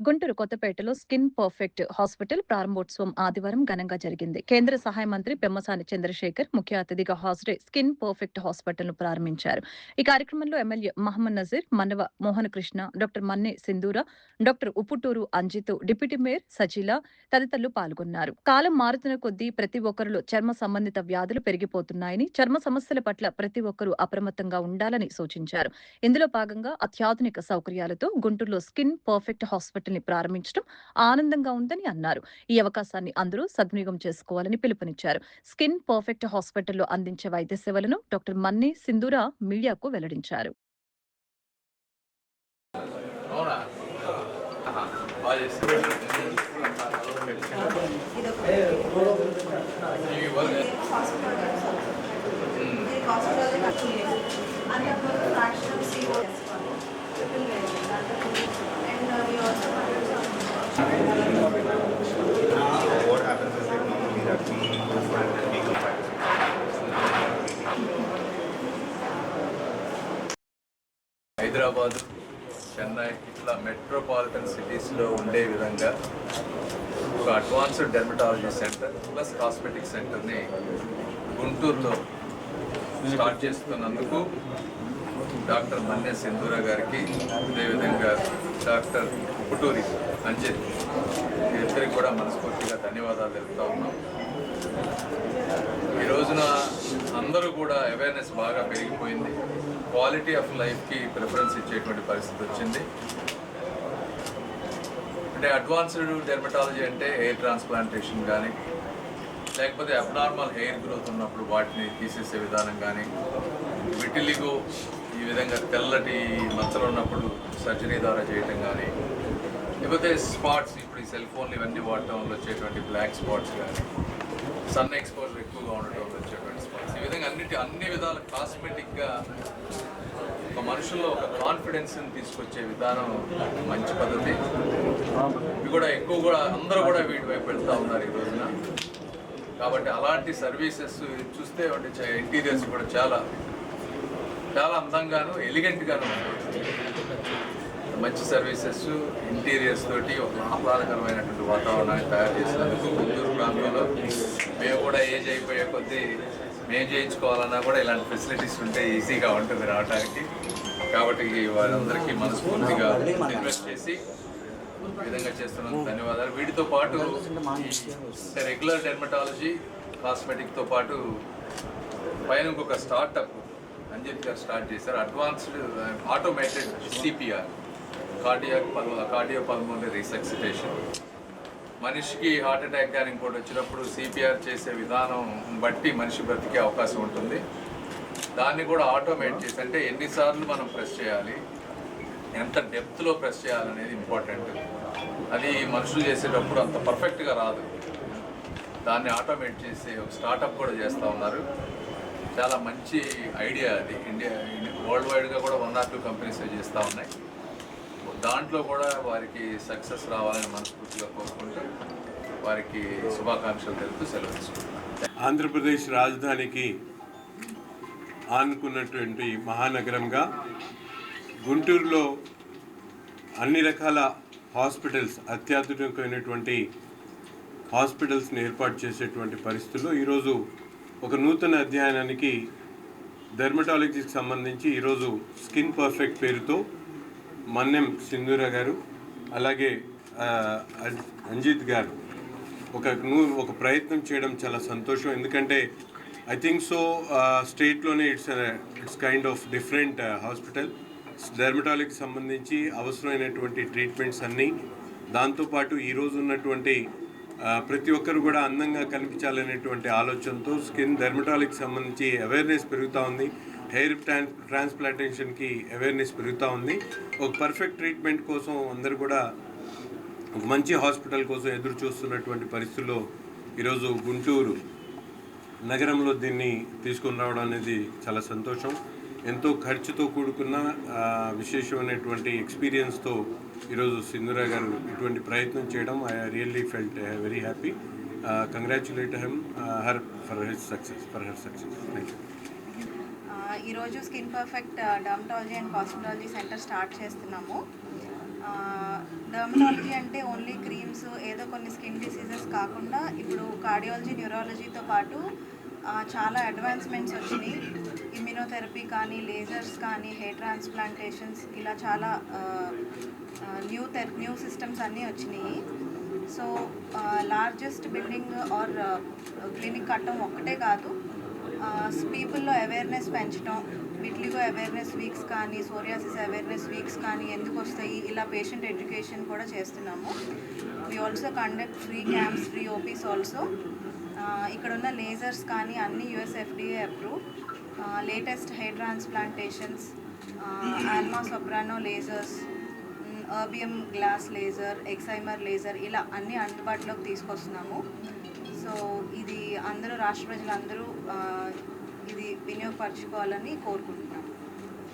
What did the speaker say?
గుంటూరు కొత్తపేటలో skin perfect hospital ప్రారంభోత్సవం ఆదివారం ఘనంగా జరిగింది. కేంద్ర సహాయ మంత్రి పెమ్మసాని చంద్రశేఖర్ ముఖ్య అతిథిగా హాజరై స్కిన్ పర్ఫెక్ట్ హాస్పిటల్ ను ప్రారంభించారు. ఈ కార్యక్రమంలో MLA Mohammed Nazeer, Mannava Mohanakrishna, doctor Manne Sindhura, doctor Upputuru Anjith, deputy mayor Sajeela తదితరులు పాల్గొన్నారు. కాలం మారుతున్న కొద్దీ ప్రతి ఒక్కరిలో చర్మ సంబంధిత వ్యాధులు పెరిగిపోతున్నాయని, చర్మ సమస్యల పట్ల ప్రతి ఒక్కరూ అప్రమత్తంగా ఉండాలని సూచించారు. ఇందులో భాగంగా అత్యాధునిక సౌకర్యాలతో గుంటూరులో స్కిన్ పర్ఫెక్ట్ హాస్పిటల్ ని ప్రారంభించడం ఆనందంగా ఉందని అన్నారు. ఈ అవకాశాన్ని అందరూ సద్వినియోగం చేసుకోవాలని పిలుపునిచ్చారు. స్కిన్ పర్ఫెక్ట్ హాస్పిటల్లో అందించే వైద్య సేవలను డాక్టర్ మన్ని సింధూర మీడియాకు వెల్లడించారు. What happens is like normally that we different legal practices. Hyderabad, Chennai ఇట్లా మెట్రోపాలిటన్ సిటీస్లో ఉండే విధంగా ఒక advanced dermatology centre plus cosmetic సెంటర్ని గుంటూరులో స్టార్ట్ చేస్తున్నందుకు డాక్టర్ మన్నె సింధూర గారికి, అదేవిధంగా డాక్టర్ పుటూరి అంజిత్ ఇద్దరికి కూడా మనస్ఫూర్తిగా ధన్యవాదాలు తెలుపుతా ఉన్నాం. ఈ రోజున అందరూ కూడా అవేర్నెస్ బాగా పెరిగిపోయింది. క్వాలిటీ ఆఫ్ లైఫ్కి ప్రిఫరెన్స్ ఇచ్చేటువంటి పరిస్థితి వచ్చింది. అంటే అడ్వాన్స్డ్ డెర్మటాలజీ అంటే హెయిర్ ట్రాన్స్ప్లాంటేషన్ కానీ, లేకపోతే అబ్నార్మల్ హెయిర్ గ్రోత్ ఉన్నప్పుడు వాటిని తీసేసే విధానం కానీ, విటిలిగో ఈ విధంగా తెల్లటి మచ్చలు ఉన్నప్పుడు సర్జరీ ద్వారా చేయటం కానీ, లేకపోతే స్పాట్స్ ఇప్పుడు ఈ సెల్ ఫోన్లు ఇవన్నీ వాడటం వల్ల వచ్చేటువంటి బ్లాక్ స్పాట్స్ కానీ, సన్ ఎక్స్పోజర్ ఎక్కువగా ఉండటం వల్ల వచ్చేటువంటి స్పాట్స్, ఈ విధంగా అన్ని విధాల కాస్మెటిక్గా ఒక మనుషుల్లో ఒక కాన్ఫిడెన్స్ని తీసుకొచ్చే విధానం మంచి పద్ధతి. ఇవి కూడా ఎక్కువ కూడా అందరూ కూడా వీటి వైపు వెళ్తూ ఉన్నారు ఈ రోజున. కాబట్టి అలాంటి సర్వీసెస్ చూస్తే ఇంటీరియర్స్ కూడా చాలా చాలా అందంగాను ఎలిగెంట్గాను ఉంటుంది. మంచి సర్వీసెస్, ఇంటీరియర్స్ తోటి ఒక ఆహ్లాదకరమైనటువంటి వాతావరణాన్ని తయారు చేసినందుకు గుంటూరు ప్రాంతంలో మేము కూడా ఏజ్ అయిపోయే కొద్దీ మేము చేయించుకోవాలన్నా కూడా ఇలాంటి ఫెసిలిటీస్ ఉంటే ఈజీగా ఉంటుంది రావడానికి. కాబట్టి వారందరికీ మనస్ఫూర్తిగా ఇన్వెస్ట్ చేసి ఈ విధంగా చేస్తున్నందుకు ధన్యవాదాలు. వీటితో పాటు రెగ్యులర్ డెర్మటాలజీ, కాస్మెటిక్తో పాటు పైన ఇంకొక స్టార్టప్ అంజిత్ గారు స్టార్ట్ చేశారు. Advanced automated CPR, cardiopulmonary resuscitation. మనిషికి హార్ట్ అటాక్ కానీ ఇంకోటి వచ్చినప్పుడు సిపిఆర్ చేసే విధానం బట్టి మనిషి బ్రతికే అవకాశం ఉంటుంది. దాన్ని కూడా ఆటోమేట్ చేసి, అంటే ఎన్నిసార్లు మనం ప్రెస్ చేయాలి, ఎంత డెప్త్లో ప్రెస్ చేయాలనేది ఇంపార్టెంట్. అది మనుషులు చేసేటప్పుడు అంత పర్ఫెక్ట్గా రాదు. దాన్ని ఆటోమేట్ చేసి ఒక స్టార్టప్ కూడా చేస్తూ ఉన్నారు. చాలా మంచి ఐడియా అది. వరల్డ్ వైడ్గా కూడా 1 or 2 కంపెనీస్ చేస్తూ ఉన్నాయి. దాంట్లో కూడా వారికి సక్సెస్ రావాలని మనస్ఫూర్తిగా కోరుకుంటూ వారికి శుభాకాంక్షలు తెలుపుతూ సెలవు తీసుకుంటున్నాను. ఆంధ్రప్రదేశ్ రాజధానికి ఆనుకున్నటువంటి మహానగరంగా గుంటూరులో అన్ని రకాల హాస్పిటల్స్, అత్యాధునికమైనటువంటి హాస్పిటల్స్ని ఏర్పాటు చేసేటువంటి పరిస్థితుల్లో ఈరోజు ఒక నూతన అధ్యయనానికి డెర్మటాలజీకి సంబంధించి ఈరోజు స్కిన్ పర్ఫెక్ట్ పేరుతో మన్నెం సింధూర గారు, అలాగే అంజిత్ గారు ఒక ప్రయత్నం చేయడం చాలా సంతోషం. ఎందుకంటే ఐ థింక్ సో స్టేట్లోనే it's kind of different hospital. డెర్మటాలజీకి సంబంధించి అవసరమైనటువంటి ట్రీట్మెంట్స్ అన్నీ, దాంతోపాటు ఈరోజు ఉన్నటువంటి ప్రతి ఒక్కరు కూడా అందంగా కనిపించాలనేటువంటి ఆలోచనతో స్కిన్ డెర్మటాలజీకి సంబంధించి అవేర్నెస్ పెరుగుతూ ఉంది. హెయిర్ ట్రాన్స్ప్లాంటేషన్కి అవేర్నెస్ పెరుగుతూ ఉంది. ఒక పర్ఫెక్ట్ ట్రీట్మెంట్ కోసం అందరూ కూడా ఒక మంచి హాస్పిటల్ కోసం ఎదురు చూస్తున్నటువంటి పరిస్థితుల్లో ఈరోజు గుంటూరు నగరంలో దీన్ని తీసుకొని రావడం అనేది చాలా సంతోషం. ఎంతో ఖర్చుతో కూడుకున్న విశేషమైనటువంటి ఎక్స్పీరియన్స్తో ఈరోజు సింధూర గారు ఇటువంటి ప్రయత్నం చేయడం I really felt very happy. Congratulate her for success. Thank you. ఈరోజు skin perfect dermatology and cosmetology centre start చేస్తున్నాము. డర్మటాలజీ అంటే ఓన్లీ క్రీమ్స్ ఏదో కొన్ని స్కిన్ డిసీజెస్ కాకుండా ఇప్పుడు కార్డియాలజీ న్యూరాలజీతో పాటు చాలా అడ్వాన్స్మెంట్స్ వచ్చినాయి. ఇమ్యూనోథెరపీ కానీ, లేజర్స్ కానీ, హెయిర్ ట్రాన్స్ప్లాంటేషన్స్ ఇలా చాలా న్యూ సిస్టమ్స్ అన్నీ వచ్చినాయి. So largest building or clinic కట్టడం ఒక్కటే కాదు, పీపుల్లో అవేర్నెస్ పెంచడం, విట్లిగో అవేర్నెస్ వీక్స్ కానీ, సోరియాసిస్ అవేర్నెస్ వీక్స్ కానీ ఎందుకు వస్తాయి, ఇలా పేషెంట్ ఎడ్యుకేషన్ కూడా చేస్తున్నాము. We also conduct free camps, free OPs also. ఇక్కడ ఉన్న లేజర్స్ కానీ అన్ని USFDA approve. Latest hair transplantations, Alma Soprano lasers, erbium glass laser, excimer laser ఇలా అన్నీ అందుబాటులోకి తీసుకొస్తున్నాము. సో ఇది అందరూ రాష్ట్ర ప్రజలందరూ ఇది వినియోగపరచుకోవాలని కోరుకుంటున్నాను.